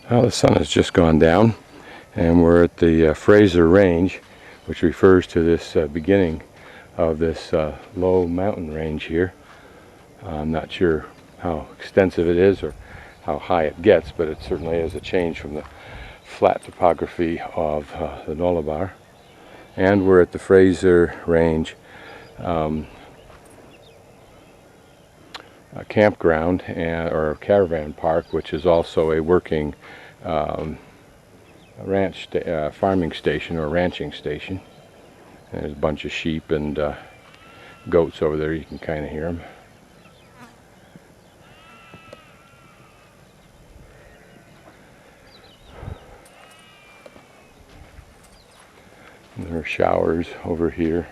Well, the sun has just gone down, and we're at the Fraser Range, which refers to this beginning of this low mountain range here. I'm not sure how extensive it is or how high it gets, but it certainly is a change from the flat topography of the Nullarbor. And we're at the Fraser Range campground or caravan park, which is also a working farming station or ranching station. And there's a bunch of sheep and goats over there. You can kind of hear them. And there are showers over here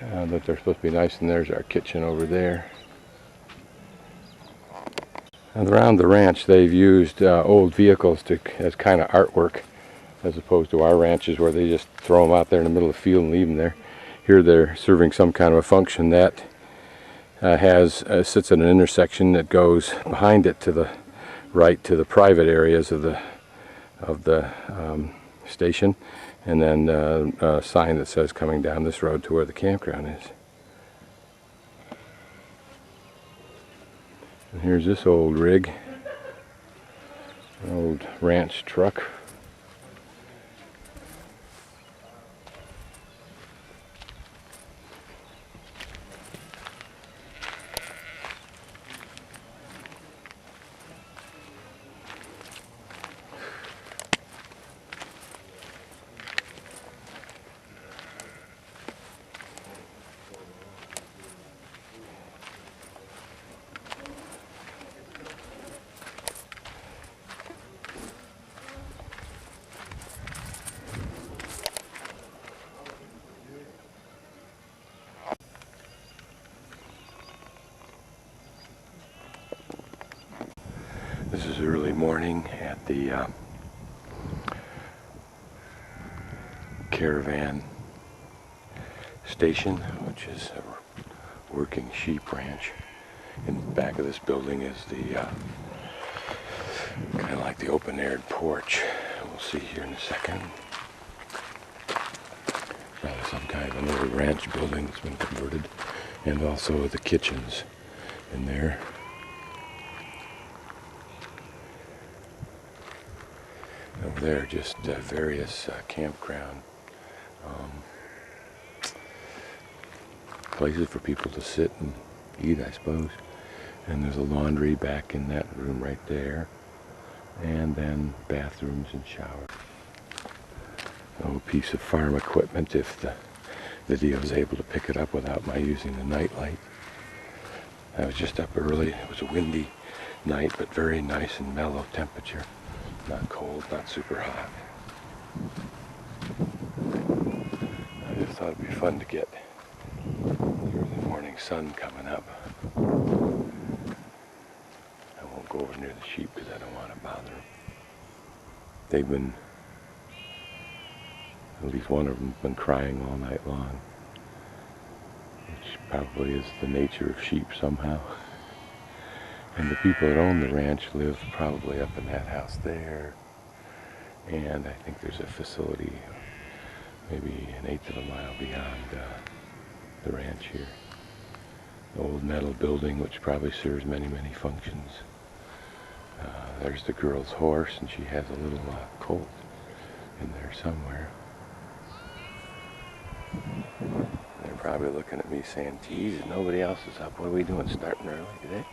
that they're supposed to be nice, and there's our kitchen over there. And around the ranch they've used old vehicles as kind of artwork, as opposed to our ranches where they just throw them out there in the middle of the field and leave them there. Here they're serving some kind of a function that sits at an intersection that goes behind it to the right to the private areas of the station, and then a sign that says coming down this road to where the campground is. And here's this old rig, an old ranch truck. This is early morning at the caravan station, which is a working sheep ranch. In the back of this building is the kind of like the open-aired porch. We'll see here in a second. Probably some kind of an old ranch building that's been converted, and also the kitchens in there. Over there, just various campground places for people to sit and eat, I suppose. And there's a laundry back in that room right there, and then bathrooms and showers. A little piece of farm equipment if the video is able to pick it up without my using the night light. I was just up early. It was a windy night, but very nice and mellow temperature. Not cold, not super hot. I just thought it'd be fun to get the early morning sun coming up. I won't go over near the sheep because I don't want to bother them. They've been, at least one of them, been crying all night long, which probably is the nature of sheep somehow. And the people that own the ranch live probably up in that house there. And I think there's a facility maybe an eighth of a mile beyond the ranch here. The old metal building, which probably serves many, many functions. There's the girl's horse, and she has a little colt in there somewhere. They're probably looking at me saying, geez, nobody else is up. What are we doing starting early today?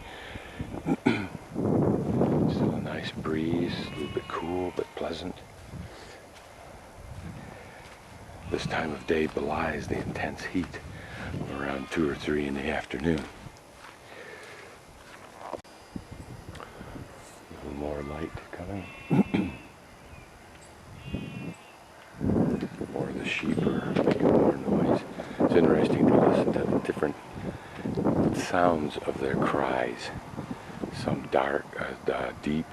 Still a nice breeze, a little bit cool but pleasant. This time of day belies the intense heat of around 2 or 3 in the afternoon. A little more light coming. More of the sheep are making more noise. It's interesting to listen to the different sounds of their cries. Some dark, deep,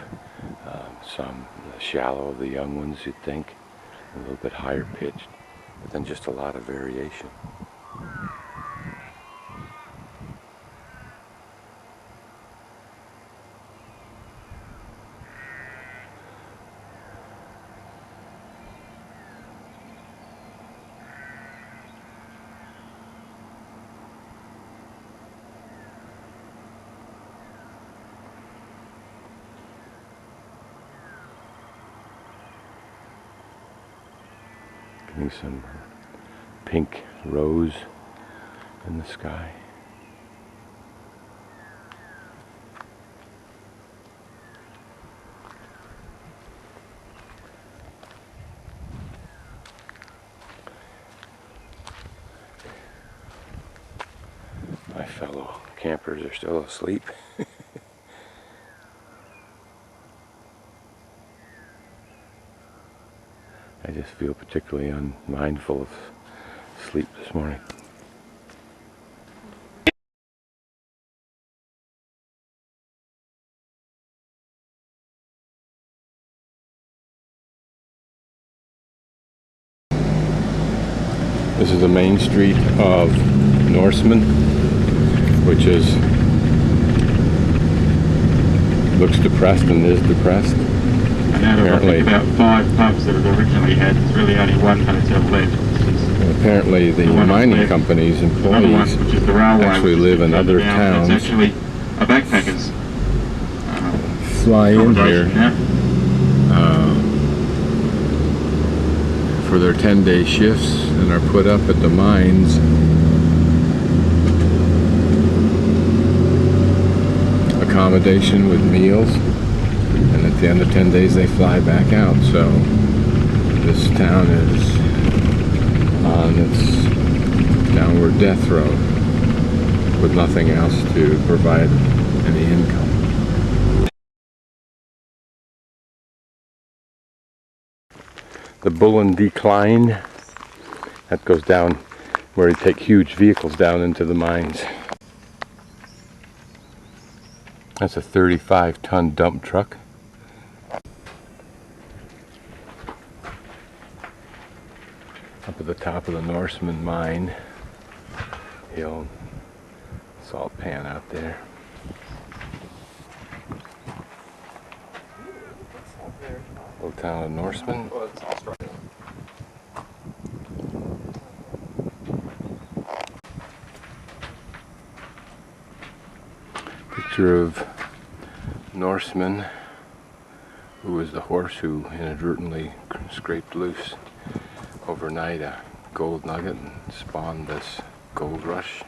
some shallow of the young ones, you'd think, a little bit higher pitched, but then just a lot of variation. Getting some pink rose in the sky. My fellow campers are still asleep. I just feel particularly unmindful of sleep this morning. This is the main street of Norseman, which looks depressed and is depressed. Apparently, about 5 pubs that it originally had. There's really only one hotel left. Apparently, the mining company's employees actually live in other towns. It's actually a backpackers fly in here for their 10-day shifts and are put up at the mines. Accommodation with meals, and at the end of 10 days they fly back out. So this town is on its downward death road with nothing else to provide any income. The Bullen Decline, that goes down where you take huge vehicles down into the mines. That's a 35-ton dump truck. Up at the top of the Norseman mine, the old salt pan out there. Little town of Norseman. Well, it's Australia. Picture of Norseman, who was the horse who inadvertently scraped loose overnight a gold nugget and spawned this gold rush.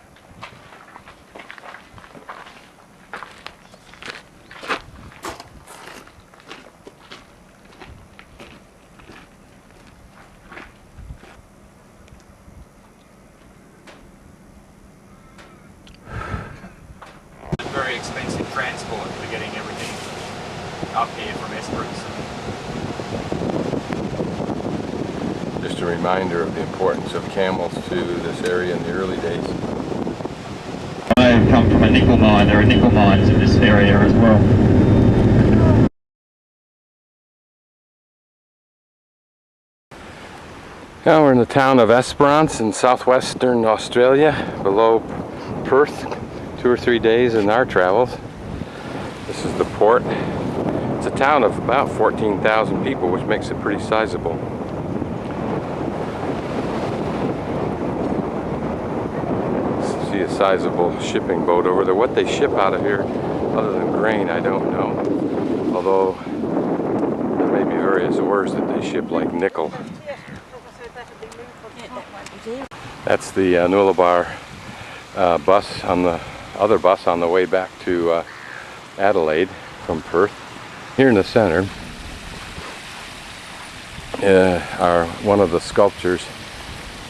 Very expensive transport for getting everything up here from Esperance. Just a reminder of the importance of camels to this area in the early days. I come from a nickel mine. There are nickel mines in this area as well. Now we're in the town of Esperance in southwestern Australia, below Perth. 2 or 3 days in our travels. This is the port. It's a town of about 14,000 people, which makes it pretty sizable. See a sizable shipping boat over there. What they ship out of here, other than grain, I don't know. Although there may be various ores that they ship, like nickel. That's the Nullarbor bus on the other bus on the way back to Adelaide from Perth. Here in the center are one of the sculptures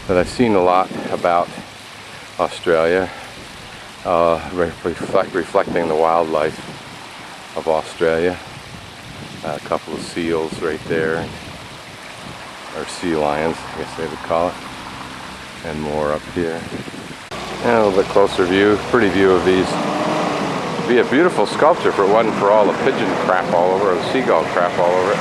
that I've seen a lot about Australia, reflecting the wildlife of Australia. A couple of seals right there, or sea lions, I guess they would call it, and more up here. And a little bit closer view, pretty view of these. It'd be a beautiful sculpture if it wasn't for all the pigeon crap all over, or the seagull crap all over it.